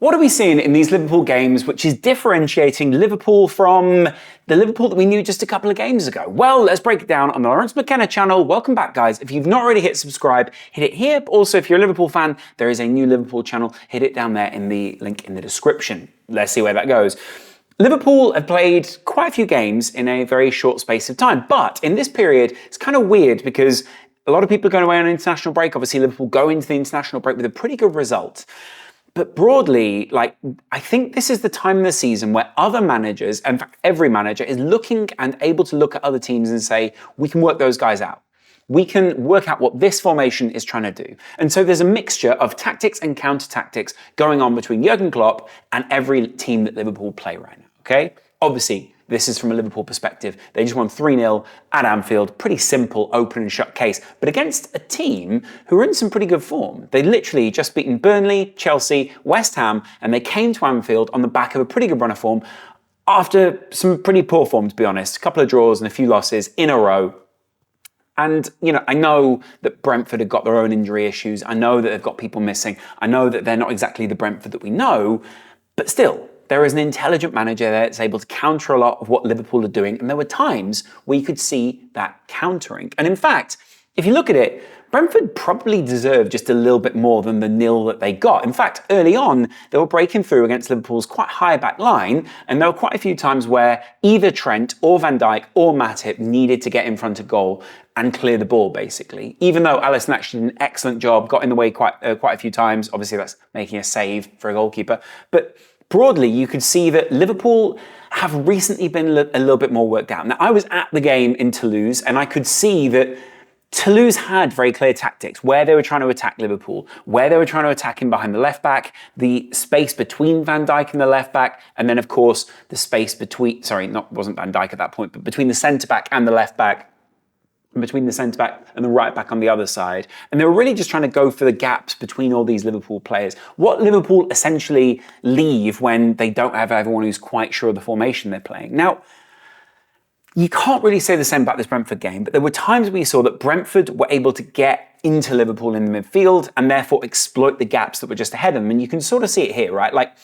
What are we seeing in these Liverpool games which is differentiating Liverpool from the Liverpool that we knew just a couple of games ago? Well, let's break it down on the Laurence McKenna channel. Welcome back, guys. If you've not already hit subscribe, hit it here. Also, if you're a Liverpool fan, there is a new Liverpool channel. Hit it down there in the link in the description. Let's see where that goes. Liverpool have played quite a few games in a very short space of time, but in this period, it's kind of weird because a lot of people are going away on an international break. Obviously, Liverpool go into the international break with a pretty good result. But broadly, I think this is the time in the season where other managers, in fact, every manager is looking and able to look at other teams and say, we can work those guys out. We can work out what this formation is trying to do. And so there's a mixture of tactics and counter-tactics going on between Jurgen Klopp and every team that Liverpool play right now, okay? Obviously, this is from a Liverpool perspective. They just won 3-0 at Anfield. Pretty simple, open and shut case. But against a team who are in some pretty good form. They literally just beaten Burnley, Chelsea, West Ham, and they came to Anfield on the back of a pretty good run of form after some pretty poor form, to be honest. A couple of draws and a few losses in a row. And, you know, I know that Brentford have got their own injury issues. I know that they've got people missing. I know that they're not exactly the Brentford that we know. But still, there is an intelligent manager there that's able to counter a lot of what Liverpool are doing. And there were times where you could see that countering. And in fact, if you look at it, Brentford probably deserved just a little bit more than the nil that they got. In fact, early on, they were breaking through against Liverpool's quite high back line. And there were quite a few times where either Trent or Van Dijk or Matip needed to get in front of goal and clear the ball, basically. Even though Alisson actually did an excellent job, got in the way quite a few times. Obviously, that's making a save for a goalkeeper. But broadly, you could see that Liverpool have recently been a little bit more worked out. Now, I was at the game in Toulouse, and I could see that Toulouse had very clear tactics, where they were trying to attack Liverpool, where they were trying to attack him behind the left back, the space between Van Dijk and the left back, and then, of course, the space between, wasn't Van Dijk at that point, but between the centre back and the left back, and between the centre-back and the right-back on the other side. And they were really just trying to go for the gaps between all these Liverpool players. What Liverpool essentially leave when they don't have everyone who's quite sure of the formation they're playing. Now, you can't really say the same about this Brentford game, but there were times we saw that Brentford were able to get into Liverpool in the midfield and therefore exploit the gaps that were just ahead of them. And you can sort of see it here, right? Like,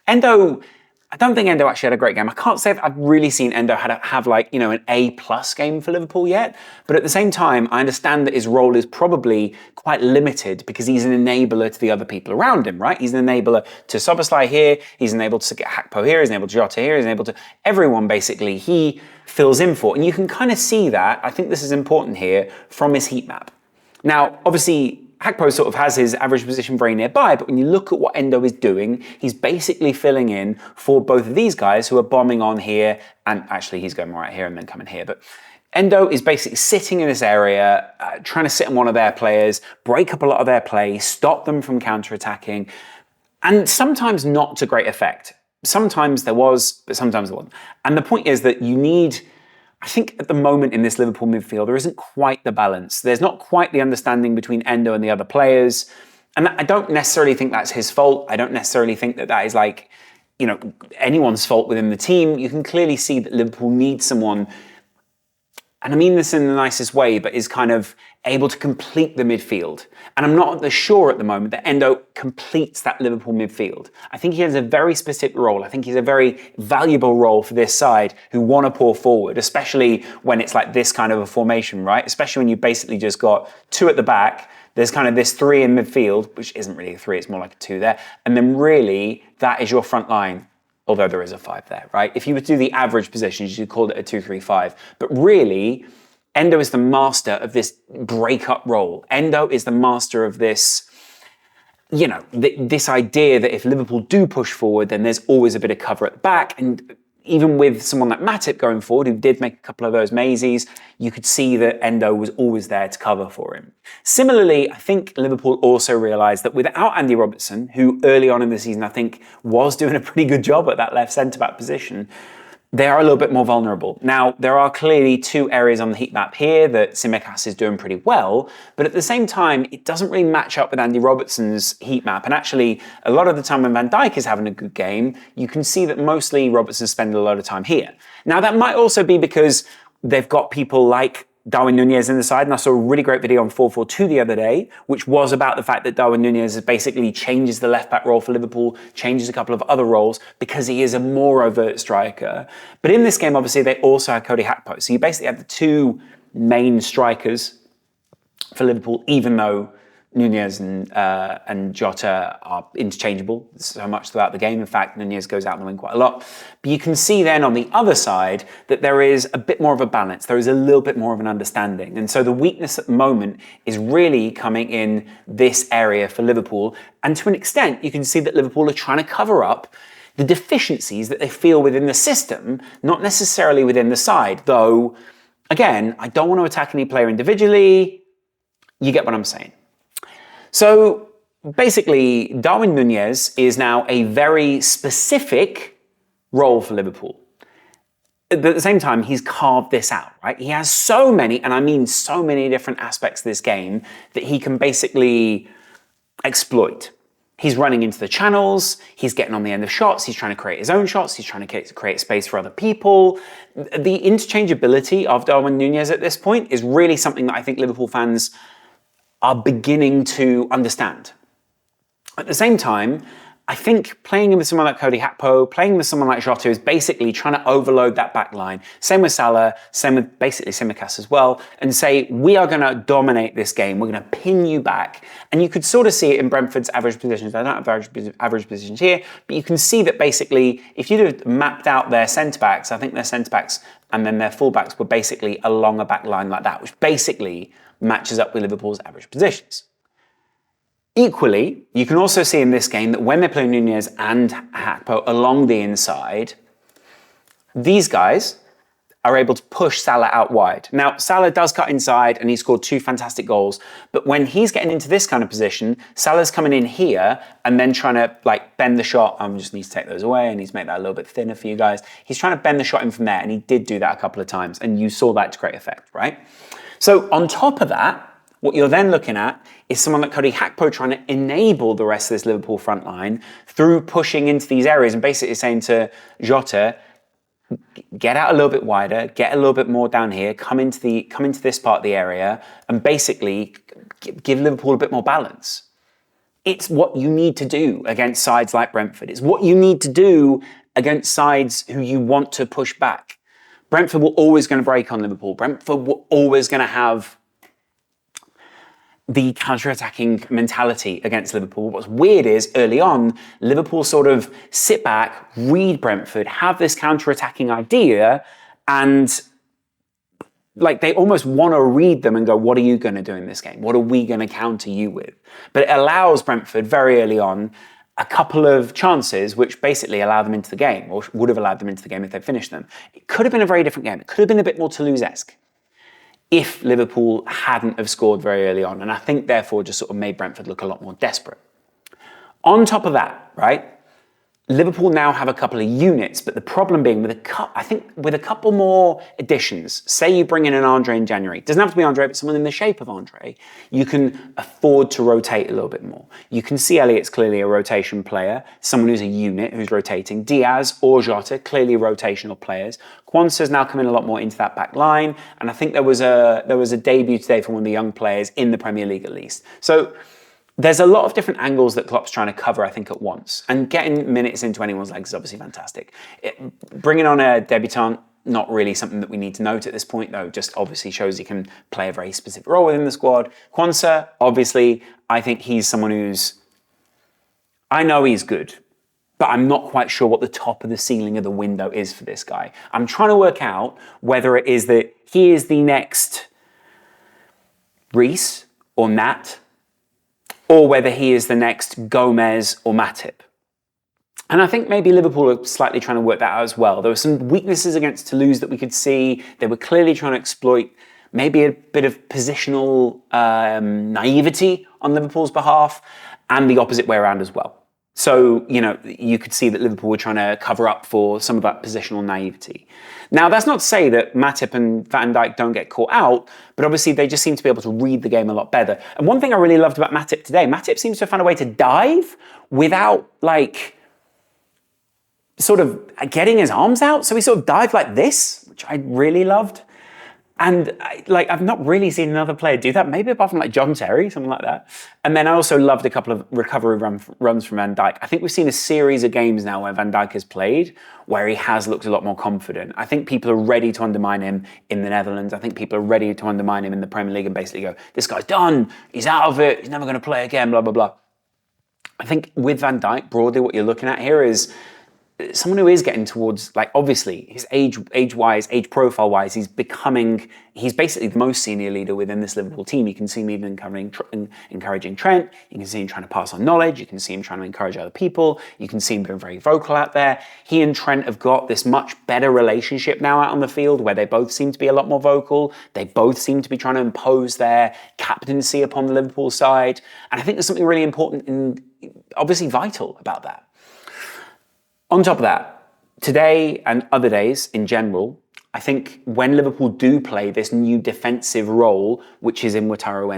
Endo, I don't think Endo actually had a great game. I can't say that I've really seen Endo have an A+ game for Liverpool yet. But at the same time, I understand that his role is probably quite limited because he's an enabler to the other people around him, right? He's an enabler to Szoboszlai here. He's an enabler to get Gakpo here. He's an enabler to Jota here. He's an enabler to everyone, basically. He fills in for. And you can kind of see that. I think this is important here from his heat map. Now, obviously, Gakpo sort of has his average position very nearby, but when you look at what Endo is doing, he's basically filling in for both of these guys who are bombing on here, and actually he's going right here and then coming here. But Endo is basically sitting in this area, trying to sit on one of their players, break up a lot of their play, stop them from counter-attacking, and sometimes not to great effect. Sometimes there was, but sometimes there wasn't. And the point is that you need, I think at the moment in this Liverpool midfield, there isn't quite the balance. There's not quite the understanding between Endo and the other players. And I don't necessarily think that's his fault. I don't necessarily think that that is anyone's fault within the team. You can clearly see that Liverpool needs someone, and I mean this in the nicest way, but is kind of able to complete the midfield. And I'm not sure at the moment that Endo completes that Liverpool midfield. I think he has a very specific role. I think he's a very valuable role for this side who want to pour forward, especially when it's like this kind of a formation, right? Especially when you basically just got two at the back. There's kind of this three in midfield, which isn't really a three, it's more like a two there. And then really, that is your front line. Although there is a 5 there, right? If you were to do the average positions, you could call it a 2-3-5. But really, Endo is the master of this break-up role. Endo is the master of this, this idea that if Liverpool do push forward, then there's always a bit of cover at the back. And even with someone like Matip going forward, who did make a couple of those mazes, you could see that Endo was always there to cover for him. Similarly, I think Liverpool also realised that without Andy Robertson, who early on in the season I think was doing a pretty good job at that left centre-back position, they are a little bit more vulnerable. Now, there are clearly two areas on the heat map here that Tsimikas is doing pretty well, but at the same time, it doesn't really match up with Andy Robertson's heat map. And actually, a lot of the time when Van Dijk is having a good game, you can see that mostly Robertson's spending a lot of time here. Now, that might also be because they've got people like Darwin Nunez in the side, and I saw a really great video on 442 the other day, which was about the fact that Darwin Nunez basically changes the left-back role for Liverpool, changes a couple of other roles because he is a more overt striker. But in this game, obviously, they also had Cody Gakpo. So you basically had the two main strikers for Liverpool, even though Nunez and Jota are interchangeable so much throughout the game. In fact, Nunez goes out on the wing quite a lot. But you can see then on the other side that there is a bit more of a balance. There is a little bit more of an understanding. And so the weakness at the moment is really coming in this area for Liverpool. And to an extent, you can see that Liverpool are trying to cover up the deficiencies that they feel within the system, not necessarily within the side. Though, again, I don't want to attack any player individually. You get what I'm saying. So basically, Darwin Nunez is now a very specific role for Liverpool. But at the same time, he's carved this out, right? He has so many, and I mean so many different aspects of this game that he can basically exploit. He's running into the channels, he's getting on the end of shots, he's trying to create his own shots, he's trying to create space for other people. The interchangeability of Darwin Nunez at this point is really something that I think Liverpool fans are beginning to understand. At the same time, I think playing with someone like Cody Gakpo, playing with someone like Jota is basically trying to overload that back line. Same with Salah, same with basically Tsimikas as well, and say, we are going to dominate this game, we're going to pin you back. And you could sort of see it in Brentford's average positions. I don't have average positions here, but you can see that basically, if you'd have mapped out their centre-backs, I think their centre-backs and then their full-backs were basically along a back line like that, which basically matches up with Liverpool's average positions. Equally, you can also see in this game that when they play Nunez and Gakpo along the inside, these guys are able to push Salah out wide. Now, Salah does cut inside and he scored 2 fantastic goals, but when he's getting into this kind of position, Salah's coming in here and then trying to bend the shot. I just need to take those away and need to make that a little bit thinner for you guys. He's trying to bend the shot in from there, and he did do that a couple of times, and you saw that to great effect, right? So on top of that, what you're then looking at is someone like Cody Gakpo trying to enable the rest of this Liverpool front line through pushing into these areas and basically saying to Jota, get out a little bit wider, get a little bit more down here, come into this part of the area, and basically give Liverpool a bit more balance. It's what you need to do against sides like Brentford. It's what you need to do against sides who you want to push back. Brentford were always going to break on Liverpool. Brentford were always going to have the counter-attacking mentality against Liverpool. What's weird is, early on, Liverpool sort of sit back, read Brentford, have this counter-attacking idea, and they almost want to read them and go, what are you going to do in this game? What are we going to counter you with? But it allows Brentford, very early on, a couple of chances which basically allow them into the game, or would have allowed them into the game if they'd finished them. It could have been a very different game. It could have been a bit more Toulouse-esque if Liverpool hadn't have scored very early on. And I think, therefore, just sort of made Brentford look a lot more desperate. On top of that, right, Liverpool now have a couple of units, but the problem being with a couple more additions, say you bring in an Andre in January, it doesn't have to be Andre, but someone in the shape of Andre, you can afford to rotate a little bit more. You can see Elliott's clearly a rotation player, someone who's a unit who's rotating. Diaz or Jota, clearly rotational players. Quansah's now coming a lot more into that back line, and I think there was a debut today from one of the young players in the Premier League at least. So there's a lot of different angles that Klopp's trying to cover, I think, at once. And getting minutes into anyone's legs is obviously fantastic. Bringing on a debutant, not really something that we need to note at this point, though. Just obviously shows he can play a very specific role within the squad. Quansah, obviously, I think he's someone who's... I know he's good, but I'm not quite sure what the top of the ceiling of the window is for this guy. I'm trying to work out whether it is that he is the next Reece or Nat, or whether he is the next Gomez or Matip. And I think maybe Liverpool are slightly trying to work that out as well. There were some weaknesses against Toulouse that we could see. They were clearly trying to exploit maybe a bit of positional naivety on Liverpool's behalf, and the opposite way around as well. So, you could see that Liverpool were trying to cover up for some of that positional naivety. Now, that's not to say that Matip and Van Dijk don't get caught out, but obviously they just seem to be able to read the game a lot better. And one thing I really loved about Matip today, Matip seems to have found a way to dive without, sort of getting his arms out. So he sort of dived like this, which I really loved. And I've not really seen another player do that, maybe apart from like John Terry, something like that. And then I also loved a couple of recovery runs from Van Dijk. I think we've seen a series of games now where Van Dijk has played, where he has looked a lot more confident. I think people are ready to undermine him in the Netherlands. I think people are ready to undermine him in the Premier League and basically go, this guy's done, he's out of it, he's never going to play again, blah, blah, blah. I think with Van Dijk, broadly what you're looking at here is someone who is getting towards, like, obviously his age-wise, age profile-wise, he's basically the most senior leader within this Liverpool team. You can see him even encouraging Trent. You can see him trying to pass on knowledge. You can see him trying to encourage other people. You can see him being very vocal out there. He and Trent have got this much better relationship now out on the field where they both seem to be a lot more vocal. They both seem to be trying to impose their captaincy upon the Liverpool side. And I think there's something really important and obviously vital about that. On top of that, today and other days in general, I think when Liverpool do play this new defensive role, which is in Wataru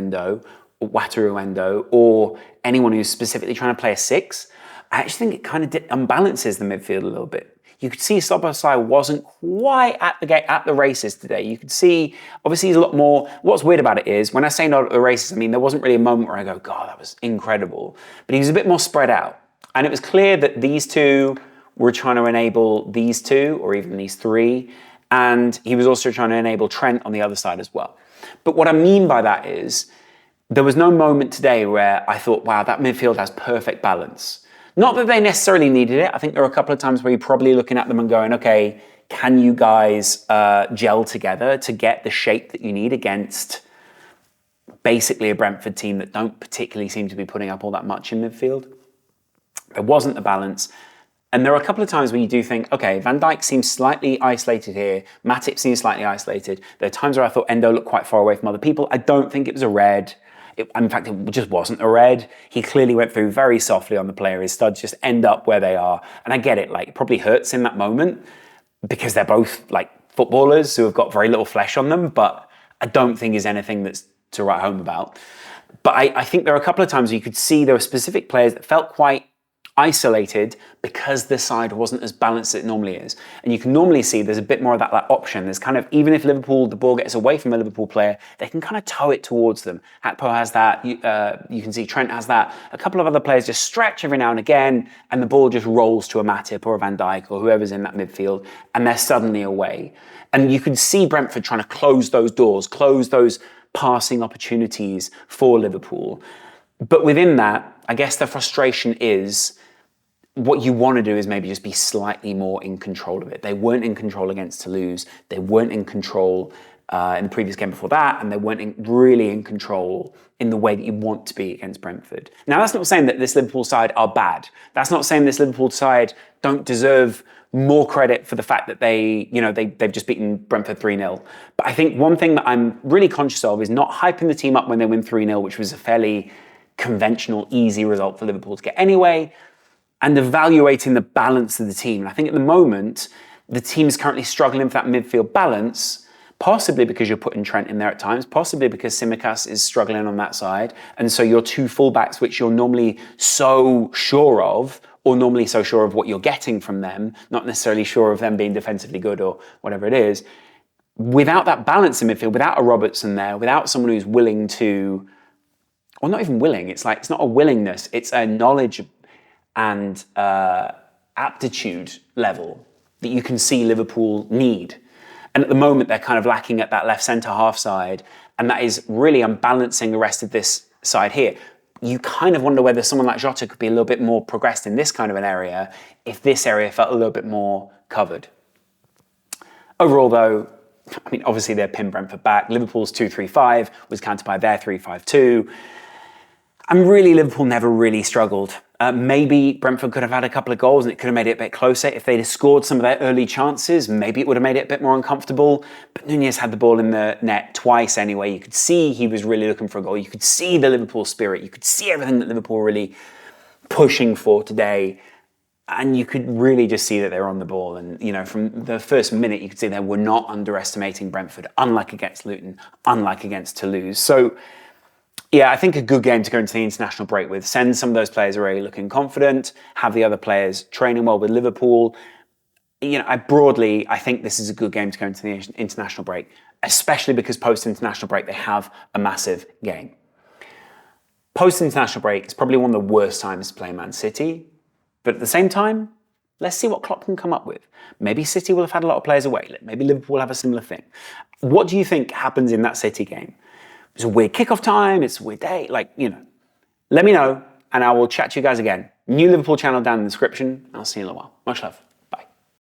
Endo, or anyone who's specifically trying to play a six, I actually think it kind of unbalances the midfield a little bit. You could see Szoboszlai wasn't quite at the races today. You could see, obviously he's a lot more, what's weird about it is, when I say not at the races, I mean, there wasn't really a moment where I go, God, that was incredible. But he was a bit more spread out. And it was clear that these two were trying to enable these two, or even these three, and he was also trying to enable Trent on the other side as well. But what I mean by that is, there was no moment today where I thought, wow, that midfield has perfect balance. Not that they necessarily needed it. I think there are a couple of times where you're probably looking at them and going, okay, can you guys gel together to get the shape that you need against basically a Brentford team that don't particularly seem to be putting up all that much in midfield? There wasn't the balance. And there are a couple of times where you do think, okay, Van Dijk seems slightly isolated here. Matip seems slightly isolated. There are times where I thought Endo looked quite far away from other people. I don't think it was a red. In fact, it just wasn't a red. He clearly went through very softly on the player. His studs just end up where they are. And I get it, like, it probably hurts in that moment because they're both like footballers who have got very little flesh on them, but I don't think is anything that's to write home about. But I think there are a couple of times where you could see there were specific players that felt quite isolated because the side wasn't as balanced as it normally is. And you can normally see there's a bit more of that option. There's kind of, even if Liverpool, the ball gets away from a Liverpool player, they can kind of tow it towards them. Hakpo has that, you can see Trent has that. A couple of other players just stretch every now and again, and the ball just rolls to a Matip or a Van Dijk or whoever's in that midfield, and they're suddenly away. And you can see Brentford trying to close those doors, close those passing opportunities for Liverpool. But within that, I guess the frustration is what you want to do is maybe just be slightly more in control of it. They weren't in control against Toulouse. They weren't in control in the previous game before that, and they weren't really in control in the way that you want to be against Brentford. Now, that's not saying that this Liverpool side are bad. That's not saying this Liverpool side don't deserve more credit for the fact that they've just beaten Brentford 3-0. But I think one thing that I'm really conscious of is not hyping the team up when they win 3-0, which was a fairly conventional, easy result for Liverpool to get anyway, and evaluating the balance of the team. And I think at the moment, the team is currently struggling for that midfield balance, possibly because you're putting Trent in there at times, possibly because Tsimikas is struggling on that side. And so your two fullbacks, which you're normally so sure of, or normally so sure of what you're getting from them, not necessarily sure of them being defensively good or whatever it is, without that balance in midfield, without a Robertson there, without someone who's willing to, or not even willing, it's not a willingness, it's a knowledge and aptitude level that you can see Liverpool need. And at the moment, they're kind of lacking at that left centre-half side, and that is really unbalancing the rest of this side here. You kind of wonder whether someone like Jota could be a little bit more progressed in this kind of an area if this area felt a little bit more covered. Overall, though, I mean, obviously they're pinned Brentford back. Liverpool's 2-3-5 was countered by their 3-5-2. And really, Liverpool never really struggled. Maybe Brentford could have had a couple of goals and it could have made it a bit closer. If they'd have scored some of their early chances, maybe it would have made it a bit more uncomfortable. But Nunez had the ball in the net twice anyway. You could see he was really looking for a goal. You could see the Liverpool spirit. You could see everything that Liverpool were really pushing for today. And you could really just see that they were on the ball. And, from the first minute, you could see they were not underestimating Brentford, unlike against Luton, unlike against Toulouse. So, yeah, I think a good game to go into the international break with. Send some of those players already looking confident, have the other players training well with Liverpool. I think this is a good game to go into the international break. especially because post-international break, they have a massive game. Post-international break is probably one of the worst times to play Man City, but at the same time, let's see what Klopp can come up with. Maybe City will have had a lot of players away. Maybe Liverpool will have a similar thing. What do you think happens in that City game? It's a weird kickoff time, it's a weird day, let me know, and I will chat to you guys again. New Liverpool channel down in the description. I'll see you in a while. Much love.